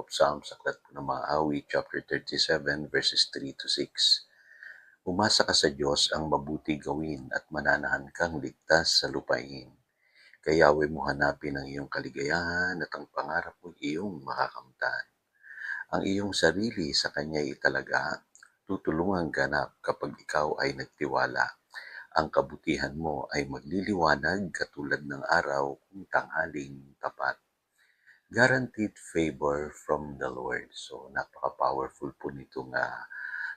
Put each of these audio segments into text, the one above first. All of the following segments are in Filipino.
of Psalms, Aklat po ng mga Awit, chapter 37, verses 3 to 6. Umasa ka sa Diyos ang mabuti gawin at mananahan kang ligtas sa lupain. Kayaway mo hanapin ang iyong kaligayahan at ang pangarap mo iyong makakamtan. Ang iyong sarili sa Kanya italaga, tutulungan ganap kapag ikaw ay nagtiwala. Ang kabutihan mo ay magliliwanag katulad ng araw kung tanghaling tapat. Guaranteed favor from the Lord. So, napaka-powerful po nitong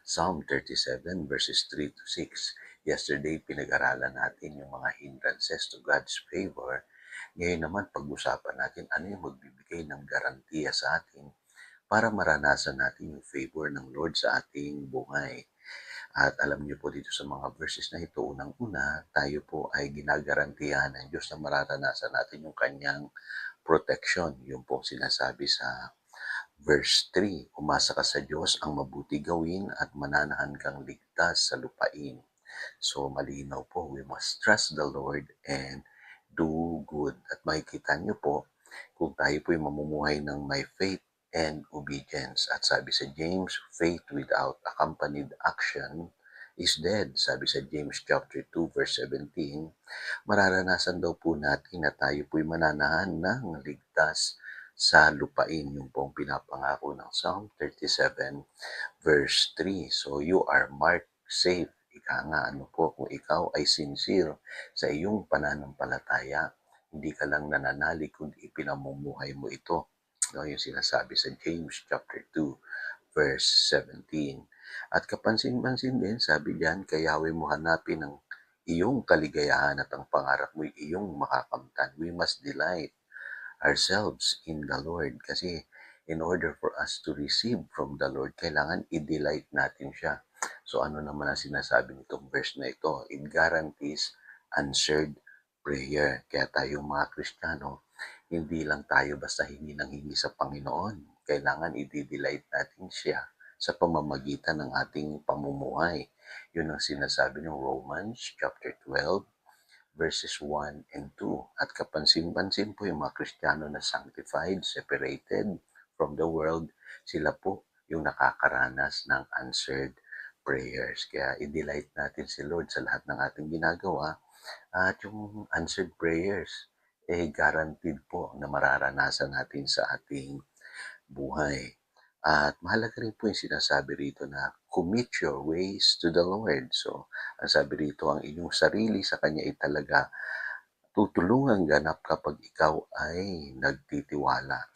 Psalm 37 verses 3 to 6. Yesterday, pinag-aralan natin yung mga hindrances to God's favor. Ngayon naman, pag-usapan natin ano yung magbibigay ng garantiya sa atin para maranasan natin yung favor ng Lord sa ating buhay. At alam niyo po dito sa mga verses na ito, unang-una, tayo po ay ginagarantiyahan ng Diyos na mararanasan natin yung kanyang protection. Yung pong sinasabi sa verse 3, umasa ka sa Diyos ang mabuti gawin at mananahan kang ligtas sa lupain. So malinaw po, we must trust the Lord and do good. At makikita niyo po, kung tayo po ay mamumuhay ng may faith and obedience. At sabi sa James, faith without accompanied action is dead. Sabi sa James chapter 2 verse 17, mararanasan daw po natin na tayo po'y mananahan ng ligtas sa lupain, yung pong pinapangako ng Psalm 37 verse 3. So you are marked safe. Ika nga, ano po, kung ikaw ay sincere sa iyong pananampalataya, hindi ka lang nananalig, kundi ipinamumuhay mo ito. No, yung sinasabi sa James chapter 2 verse 17. At kapansin-pansin din, sabi diyan, kayaway mo hanapin ang iyong kaligayahan at ang pangarap mo iyong makakamtan. We must delight ourselves in the Lord kasi in order for us to receive from the Lord, kailangan i-delight natin siya. So ano naman ang sinasabi nitong verse na ito? It guarantees answered prayer. Kaya tayong mga Kristiyano, hindi lang tayo basta hingi ng hingi sa Panginoon. Kailangan i-delight natin siya sa pamamagitan ng ating pamumuhay. Yun ang sinasabi ng Romans chapter 12 verses 1 and 2. At kapansin-pansin po yung mga Kristiyano na sanctified, separated from the world, sila po yung nakakaranas ng answered prayers. Kaya i-delight natin si Lord sa lahat ng ating ginagawa at yung answered prayers, guaranteed po na mararanasan natin sa ating buhay. At mahalaga rin po yung sinasabi rito na commit your ways to the Lord. So, ang sabi rito, ang inyong sarili sa Kanya ay talaga tutulungan ganap kapag ikaw ay nagtitiwala.